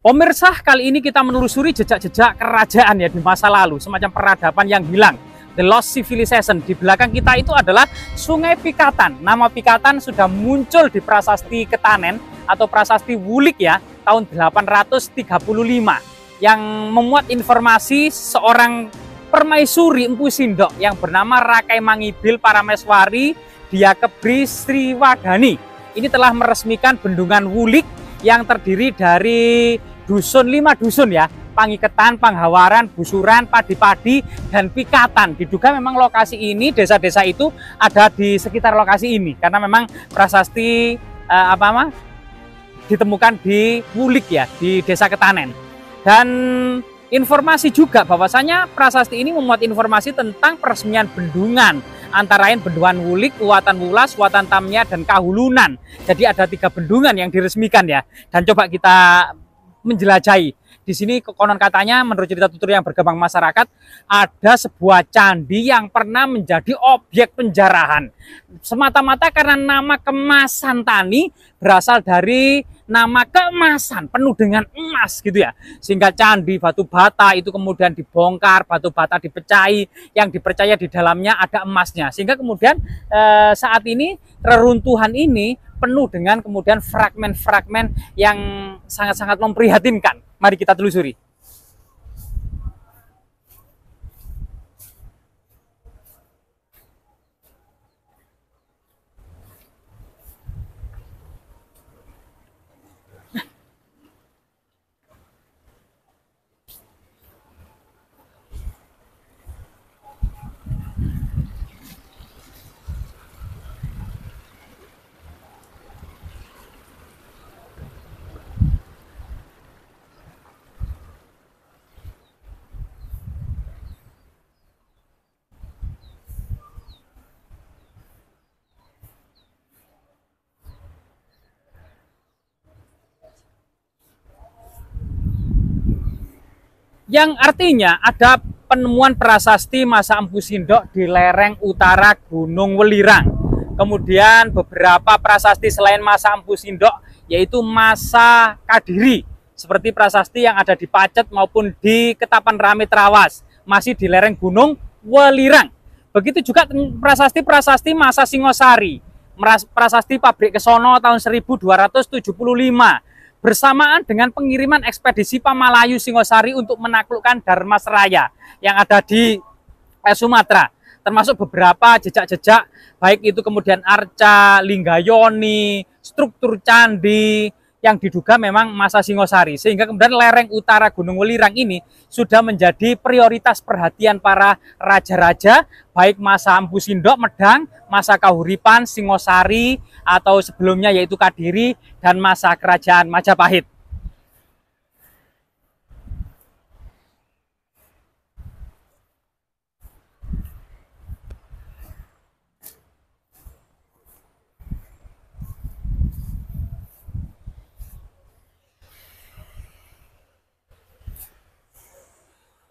Pemirsa, kali ini kita menelusuri jejak-jejak kerajaan ya di masa lalu, semacam peradaban yang hilang, the lost civilization. Di belakang kita itu adalah Sungai Pikatan. Nama Pikatan sudah muncul di prasasti Ketanen atau prasasti Wulik ya, tahun 835 yang memuat informasi seorang permaisuri Empu Sindok yang bernama Rakai Mangibil Parameswari Diakebri Sriwadani. Ini telah meresmikan bendungan Wulik yang terdiri dari dusun 5 dusun ya, Pangiketan, Panghawaran, Busuran, Padi-Padi, dan Pikatan. Diduga memang lokasi ini, desa-desa itu ada di sekitar lokasi ini karena memang prasasti ditemukan di Wulik ya, di Desa Ketanen. Dan informasi juga bahwasanya prasasti ini memuat informasi tentang peresmian bendungan antara lain Bendungan Wulik, Uwatan Wulas, Uwatan Tamnya, dan Kahulunan. Jadi ada 3 bendungan yang diresmikan ya. Dan coba kita menjelajahi. Di sini konon katanya menurut cerita tutur yang berkembang masyarakat ada sebuah candi yang pernah menjadi objek penjarahan. Semata-mata karena nama kemasan tani berasal dari nama keemasan penuh dengan emas gitu ya. Sehingga candi batu bata itu kemudian dibongkar, batu bata dipecahi, yang dipercaya di dalamnya ada emasnya. Sehingga kemudian saat ini reruntuhan ini penuh dengan kemudian fragmen-fragmen yang sangat-sangat memprihatinkan. Mari kita telusuri. Yang artinya ada penemuan prasasti masa Empu Sindok di lereng utara Gunung Welirang. Kemudian beberapa prasasti selain masa Empu Sindok yaitu masa Kadiri, seperti prasasti yang ada di Pacet maupun di Ketapang Rame Trawas, masih di lereng Gunung Welirang. Begitu juga prasasti-prasasti masa Singosari, prasasti Pabrik Kesono tahun 1275. Bersamaan dengan pengiriman ekspedisi Pamalayu Singosari untuk menaklukkan Dharmasraya yang ada di Sumatera, termasuk beberapa jejak-jejak baik itu kemudian arca, linggayoni, struktur candi yang diduga memang masa Singosari, sehingga kemudian lereng utara Gunung Welirang ini sudah menjadi prioritas perhatian para raja-raja baik masa Empu Sindok, Medang, masa Kahuripan, Singosari, atau sebelumnya yaitu Kadiri, dan masa kerajaan Majapahit.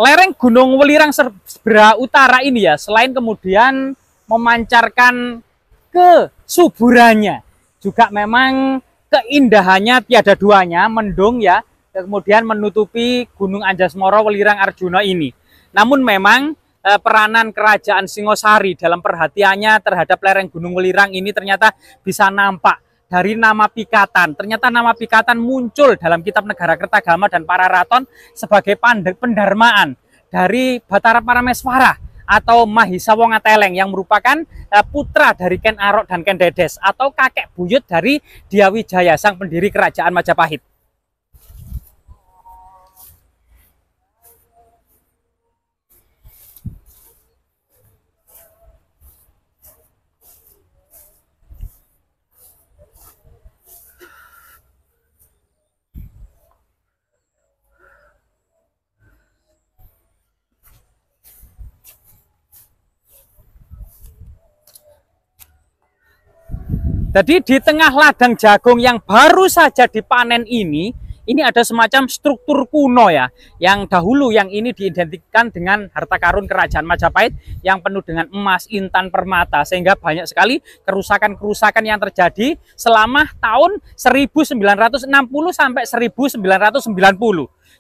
Lereng Gunung Welirang sebelah utara ini ya, selain kemudian memancarkan kesuburannya, juga memang keindahannya tiada duanya, mendung ya, kemudian menutupi Gunung Anjasmara Welirang Arjuna ini. Namun memang peranan kerajaan Singosari dalam perhatiannya terhadap lereng Gunung Welirang ini ternyata bisa nampak dari nama Pikatan. Ternyata nama Pikatan muncul dalam kitab Negara Kertagama dan Pararaton sebagai pendarmaan dari Batara Parameswara atau Mahisa Wongateleng yang merupakan putra dari Ken Arok dan Ken Dedes atau kakek buyut dari Diyawijaya, sang pendiri kerajaan Majapahit. Jadi di tengah ladang jagung yang baru saja dipanen ini ini ada semacam struktur kuno ya, yang dahulu yang ini diidentikan dengan harta karun kerajaan Majapahit yang penuh dengan emas, intan, permata, sehingga banyak sekali kerusakan-kerusakan yang terjadi selama tahun 1960 sampai 1990.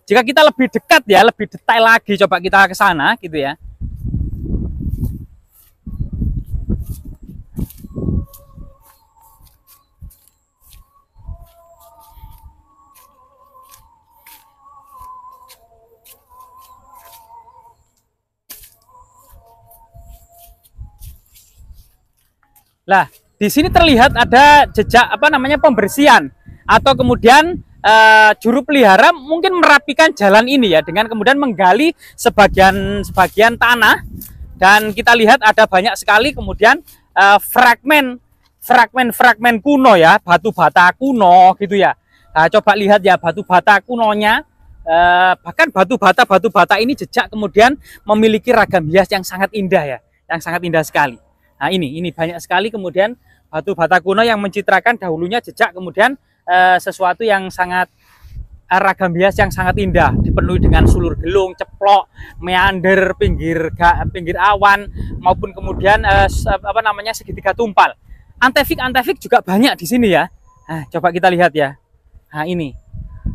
Jika kita lebih dekat ya, lebih detail lagi, coba kita ke sana gitu ya. Lah, di sini terlihat ada jejak pembersihan atau kemudian juru pelihara mungkin merapikan jalan ini ya dengan kemudian menggali sebagian tanah, dan kita lihat ada banyak sekali kemudian fragmen kuno ya, batu bata kuno gitu ya. Nah, coba lihat ya batu bata kunonya, bahkan batu bata ini jejak kemudian memiliki ragam hias yang sangat indah ya, yang sangat indah sekali. Nah ini banyak sekali kemudian batu bata kuno yang mencitrakan dahulunya jejak kemudian sesuatu yang sangat ragam hias yang sangat indah, dipenuhi dengan sulur gelung, ceplok, meander, pinggir awan maupun kemudian segitiga tumpal. Antefik juga banyak di sini ya. Nah, coba kita lihat ya. Nah ini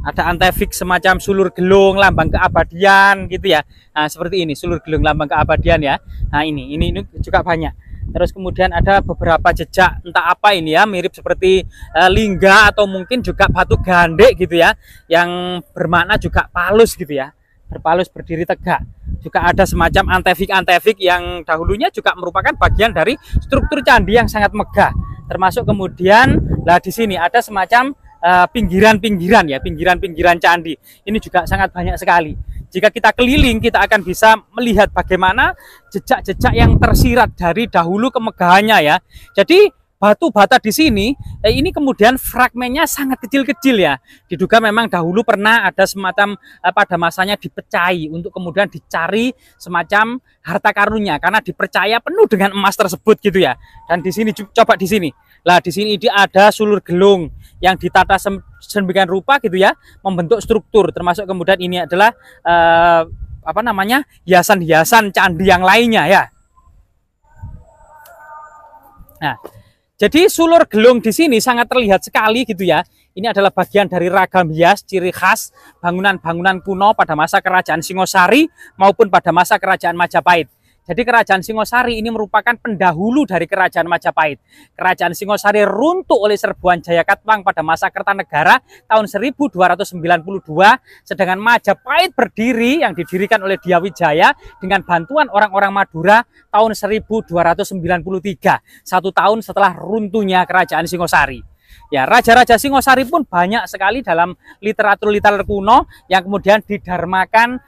ada antefik semacam sulur gelung lambang keabadian gitu ya. Nah seperti ini sulur gelung lambang keabadian ya. Nah ini juga banyak. Terus kemudian ada beberapa jejak entah apa ini ya, mirip seperti lingga atau mungkin juga batu gandek gitu ya, yang bermakna juga palus gitu ya, berpalus berdiri tegak. Juga ada semacam antefik yang dahulunya juga merupakan bagian dari struktur candi yang sangat megah. Termasuk kemudian lah di sini ada semacam pinggiran candi. Ini juga sangat banyak sekali. Jika kita keliling, kita akan bisa melihat bagaimana jejak-jejak yang tersirat dari dahulu kemegahannya ya. Jadi batu bata di sini, ini kemudian fragmennya sangat kecil-kecil ya. Diduga memang dahulu pernah ada semacam pada masanya dipecahi untuk kemudian dicari semacam harta karunnya, karena dipercaya penuh dengan emas tersebut gitu ya. Dan di sini coba di sini. Lah di sini ada sulur gelung yang ditata sedemikian rupa gitu ya, membentuk struktur, termasuk kemudian ini adalah hiasan-hiasan candi yang lainnya ya. Nah, jadi sulur gelung di sini sangat terlihat sekali gitu ya. Ini adalah bagian dari ragam hias ciri khas bangunan-bangunan kuno pada masa kerajaan Singosari maupun pada masa kerajaan Majapahit. Jadi kerajaan Singosari ini merupakan pendahulu dari kerajaan Majapahit. Kerajaan Singosari runtuh oleh serbuan Jayakatwang pada masa Kertanegara tahun 1292, sedangkan Majapahit berdiri yang didirikan oleh Dyawijaya dengan bantuan orang-orang Madura tahun 1293, 1 tahun setelah runtuhnya kerajaan Singosari. Ya, raja-raja Singosari pun banyak sekali dalam literatur kuno yang kemudian didharmakan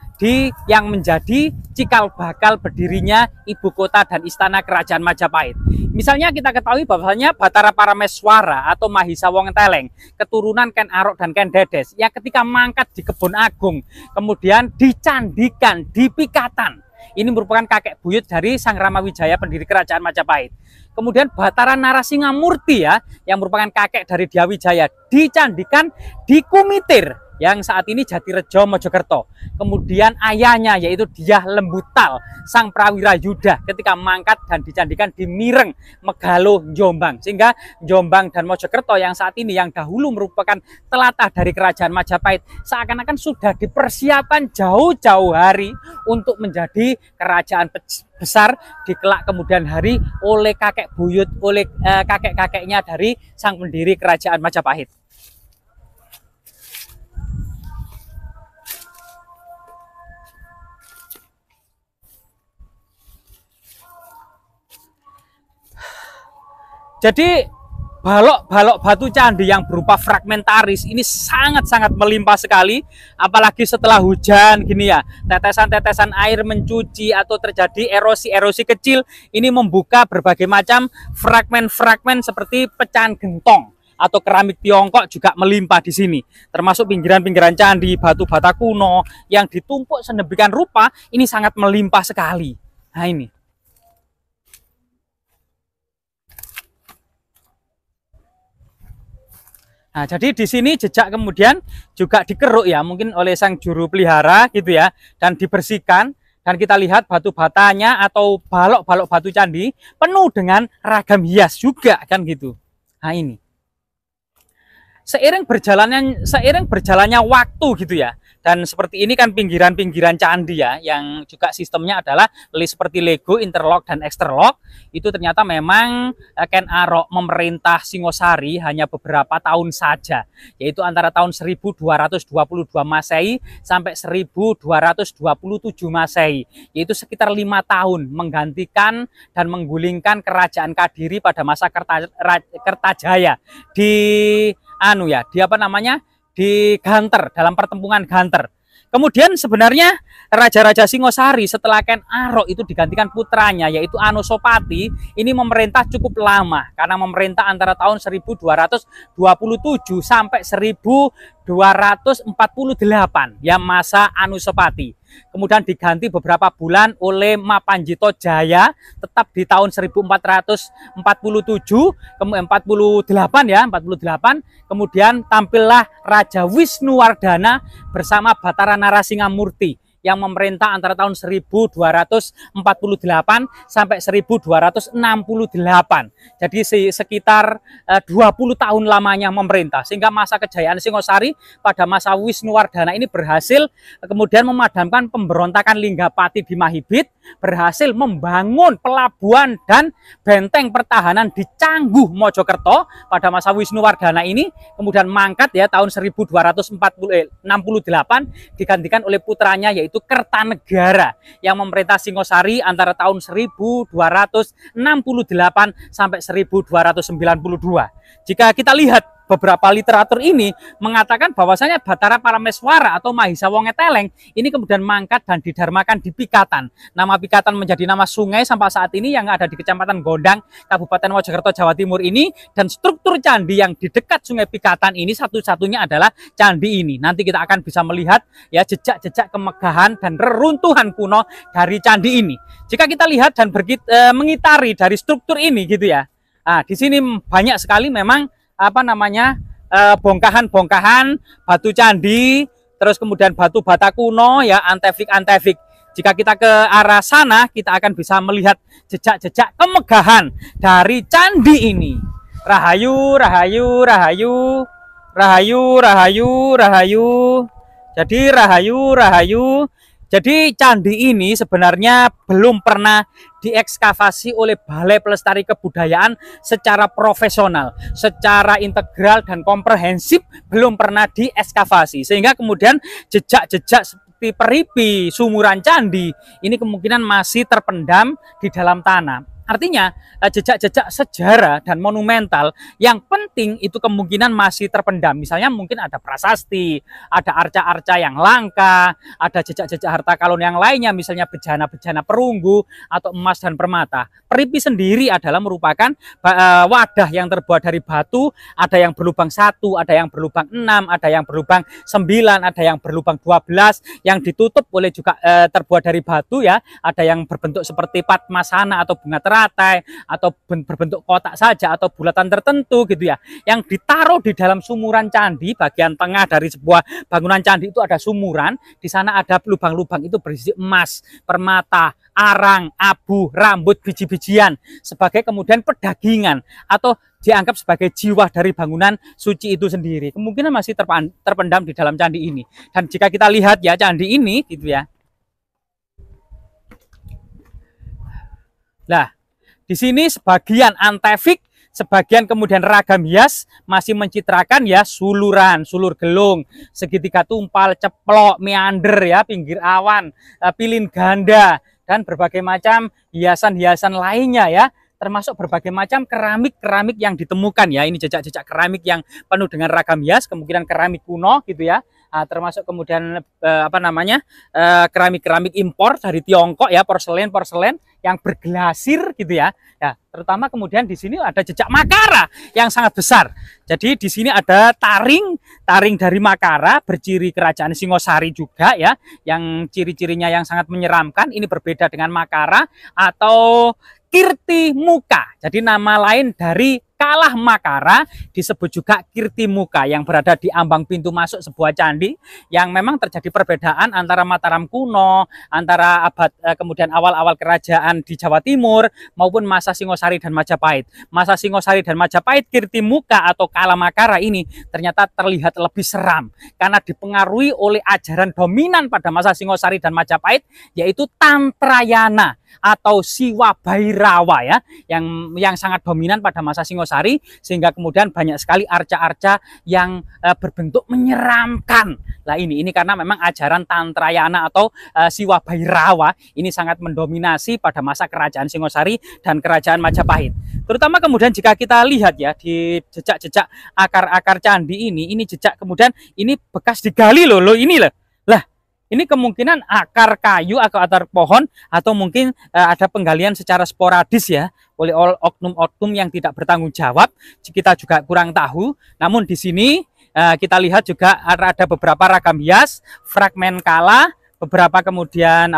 yang menjadi cikal bakal berdirinya ibu kota dan istana kerajaan Majapahit. Misalnya kita ketahui bahwasanya Batara Parameswara atau Mahisa Wongteleng, keturunan Ken Arok dan Ken Dedes, yang ketika mangkat di Kebon Agung, kemudian dicandikan di Pikatan. Ini merupakan kakek buyut dari Sang Ramawijaya pendiri kerajaan Majapahit. Kemudian Batara Narasingamurti ya, yang merupakan kakek dari Dyawijaya, dicandikan di Kumitir yang saat ini Jatirejo Mojokerto. Kemudian ayahnya yaitu Dyah Lembutal, sang prawira Yuda, ketika mangkat dan dicandikan di Mireng, Megalo, Jombang. Sehingga Jombang dan Mojokerto yang saat ini yang dahulu merupakan telatah dari kerajaan Majapahit seakan-akan sudah dipersiapkan jauh-jauh hari untuk menjadi kerajaan besar di kelak kemudian hari oleh kakek buyut, oleh kakek-kakeknya dari sang pendiri kerajaan Majapahit. Jadi balok-balok batu candi yang berupa fragmentaris ini sangat-sangat melimpah sekali, apalagi setelah hujan gini ya, tetesan-tetesan air mencuci atau terjadi erosi-erosi kecil, ini membuka berbagai macam fragmen-fragmen seperti pecahan gentong atau keramik Tiongkok juga melimpah di sini, termasuk pinggiran-pinggiran candi, batu bata kuno yang ditumpuk sedemikian rupa, ini sangat melimpah sekali. Nah ini. Nah, jadi di sini jejak kemudian juga dikeruk ya, mungkin oleh sang juru pelihara gitu ya, dan dibersihkan. Dan kita lihat batu batanya atau balok-balok batu candi penuh dengan ragam hias juga kan gitu. Nah ini. Seiring berjalannya waktu gitu ya. Dan seperti ini kan pinggiran-pinggiran candi ya, yang juga sistemnya adalah seperti Lego, interlock dan exterlock. Itu ternyata memang Ken Arok memerintah Singosari hanya beberapa tahun saja, yaitu antara tahun 1222 Masehi sampai 1227 Masehi, yaitu sekitar 5 tahun menggantikan dan menggulingkan kerajaan Kadiri pada masa Kertajaya di Ganter, dalam pertempuran Ganter. Kemudian sebenarnya Raja-Raja Singosari setelah Ken Arok itu digantikan putranya yaitu Anusapati, ini memerintah cukup lama karena memerintah antara tahun 1227 sampai 1248 ya, masa Anusapati. Kemudian diganti beberapa bulan oleh Mapanjito Jaya tetap di tahun 1448 ya, 48. Kemudian tampillah Raja Wisnuwardana bersama Batara Narasingamurti yang memerintah antara tahun 1248 sampai 1268. Jadi sekitar 20 tahun lamanya memerintah, sehingga masa kejayaan Singosari pada masa Wisnuwardana ini berhasil kemudian memadamkan pemberontakan Linggapati di Mahibit, berhasil membangun pelabuhan dan benteng pertahanan di Cangguh Mojokerto pada masa Wisnuwardana ini, kemudian mangkat ya tahun 1268 digantikan oleh putranya yaitu Kertanegara yang memerintah Singosari antara tahun 1268 sampai 1292. Jika kita lihat beberapa literatur ini mengatakan bahwasanya Batara Parameswara atau Mahisa Wongeteleng ini kemudian mangkat dan didharmakan di Pikatan. Nama Pikatan menjadi nama sungai sampai saat ini yang ada di Kecamatan Gondang, Kabupaten Mojokerto, Jawa Timur ini, dan struktur candi yang di dekat Sungai Pikatan ini satu-satunya adalah candi ini. Nanti kita akan bisa melihat ya jejak-jejak kemegahan dan reruntuhan kuno dari candi ini. Jika kita lihat dan mengitari dari struktur ini gitu ya. Nah, di sini banyak sekali memang bongkahan-bongkahan batu candi, terus kemudian batu bata kuno ya, antefik. Jika kita ke arah sana, kita akan bisa melihat jejak-jejak kemegahan dari candi ini. Rahayu, rahayu, rahayu, rahayu, rahayu, rahayu. Jadi rahayu, rahayu. Jadi candi ini sebenarnya belum pernah diekskavasi oleh Balai Pelestari Kebudayaan secara profesional, secara integral dan komprehensif, belum pernah diekskavasi. Sehingga kemudian jejak-jejak seperti peripi, sumuran candi, ini kemungkinan masih terpendam di dalam tanah. Artinya jejak-jejak sejarah dan monumental yang penting itu kemungkinan masih terpendam. Misalnya mungkin ada prasasti, ada arca-arca yang langka, ada jejak-jejak harta karun yang lainnya, misalnya bejana-bejana perunggu atau emas dan permata. Peripi sendiri adalah merupakan wadah yang terbuat dari batu, ada yang berlubang 1, ada yang berlubang 6, ada yang berlubang 9, ada yang berlubang 12, yang ditutup oleh juga terbuat dari batu ya, ada yang berbentuk seperti padmasana atau bunga teratai, atau berbentuk kotak saja atau bulatan tertentu gitu ya, yang ditaruh di dalam sumuran candi. Bagian tengah dari sebuah bangunan candi itu ada sumuran, di sana ada lubang-lubang itu berisi emas, permata, arang, abu, rambut, biji-bijian sebagai kemudian pedagingan atau dianggap sebagai jiwa dari bangunan suci itu sendiri. Kemungkinan masih terpendam di dalam candi ini. Dan jika kita lihat ya candi ini gitu ya. Nah, di sini sebagian antefik, sebagian kemudian ragam hias masih mencitrakan ya suluran, sulur gelung, segitiga tumpal, ceplok, meander ya, pinggir awan, pilin ganda, dan berbagai macam hiasan-hiasan lainnya ya, termasuk berbagai macam keramik-keramik yang ditemukan ya. Ini jejak-jejak keramik yang penuh dengan ragam hias, kemungkinan keramik kuno gitu ya. Termasuk kemudian keramik-keramik impor dari Tiongkok ya, porselen yang bergelasir gitu ya. Ya, terutama kemudian di sini ada jejak Makara yang sangat besar. Jadi di sini ada taring dari Makara berciri kerajaan Singosari juga ya, yang ciri-cirinya yang sangat menyeramkan. Ini berbeda dengan Makara atau Kirti Muka. Jadi nama lain dari Kalah Makara, disebut juga Kirtimuka, yang berada di ambang pintu masuk sebuah candi yang memang terjadi perbedaan antara Mataram kuno, antara abad kemudian awal-awal kerajaan di Jawa Timur maupun masa Singosari dan Majapahit. Masa Singosari dan Majapahit, Kirtimuka atau Kalah Makara ini ternyata terlihat lebih seram karena dipengaruhi oleh ajaran dominan pada masa Singosari dan Majapahit, yaitu Tantrayana atau Siwa Bhairawa ya, yang sangat dominan pada masa Singosari, sehingga kemudian banyak sekali arca-arca yang berbentuk menyeramkan. Nah ini karena memang ajaran Tantrayana atau Siwa Bhairawa ini sangat mendominasi pada masa kerajaan Singosari dan kerajaan Majapahit. Terutama kemudian jika kita lihat ya di jejak-jejak akar-akar candi ini jejak kemudian ini bekas digali loh ini loh. Lah, ini kemungkinan akar kayu atau akar pohon atau mungkin ada penggalian secara sporadis ya oleh oknum-oknum yang tidak bertanggung jawab. Kita juga kurang tahu. Namun di sini kita lihat juga ada beberapa ragam hias, fragmen kala, beberapa kemudian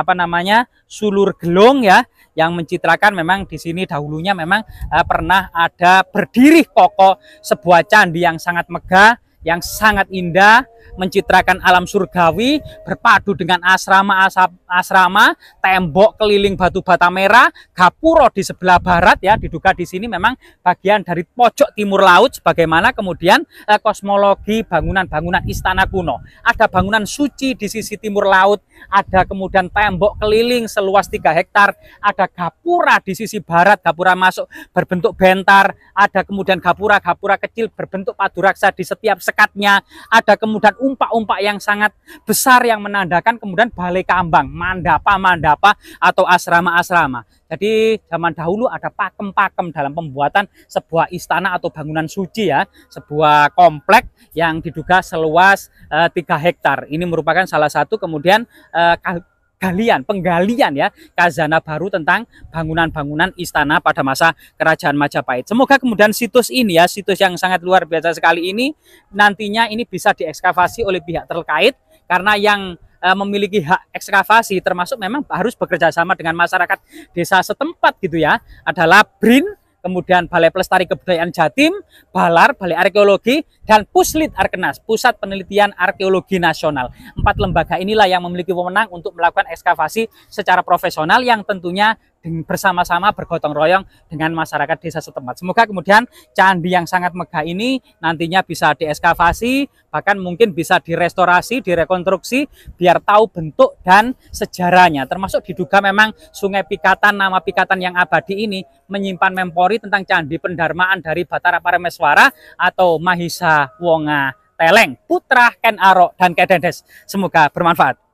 sulur gelung ya, yang mencitrakan memang di sini dahulunya memang pernah ada berdiri kokoh sebuah candi yang sangat megah, yang sangat indah, mencitrakan alam surgawi berpadu dengan asrama, tembok keliling batu bata merah, gapuro di sebelah barat ya, diduga di sini memang bagian dari pojok timur laut, sebagaimana kemudian kosmologi bangunan-bangunan istana kuno. Ada bangunan suci di sisi timur laut, ada kemudian tembok keliling seluas 3 hektar, ada gapura di sisi barat, gapura masuk berbentuk bentar, ada kemudian gapura-gapura kecil berbentuk paduraksa di setiap sekatnya, ada kemudian umpak-umpak yang sangat besar yang menandakan kemudian balai kambang, mandapa atau asrama-asrama. Jadi zaman dahulu ada pakem-pakem dalam pembuatan sebuah istana atau bangunan suci ya, sebuah komplek yang diduga seluas 3 hektar. Ini merupakan salah satu kemudian penggalian ya, kazana baru tentang bangunan-bangunan istana pada masa kerajaan Majapahit. Semoga kemudian situs ini ya, situs yang sangat luar biasa sekali ini nantinya ini bisa diekskavasi oleh pihak terkait, karena yang memiliki hak ekskavasi termasuk memang harus bekerja sama dengan masyarakat desa setempat gitu ya. Adalah BRIN, kemudian Balai Pelestari Kebudayaan Jatim, Balar, Balai Arkeologi, dan Puslit Arkenas, Pusat Penelitian Arkeologi Nasional. 4 lembaga inilah yang memiliki wewenang untuk melakukan ekskavasi secara profesional yang tentunya bersama-sama bergotong royong dengan masyarakat desa setempat. Semoga kemudian candi yang sangat megah ini nantinya bisa diekskavasi, bahkan mungkin bisa direstorasi, direkonstruksi, biar tahu bentuk dan sejarahnya. Termasuk diduga memang Sungai Pikatan, nama Pikatan yang abadi ini menyimpan memori tentang candi pendarmaan dari Batara Parameswara atau Mahisa Wonga Teleng, putra Ken Arok dan Kedendes. Semoga bermanfaat.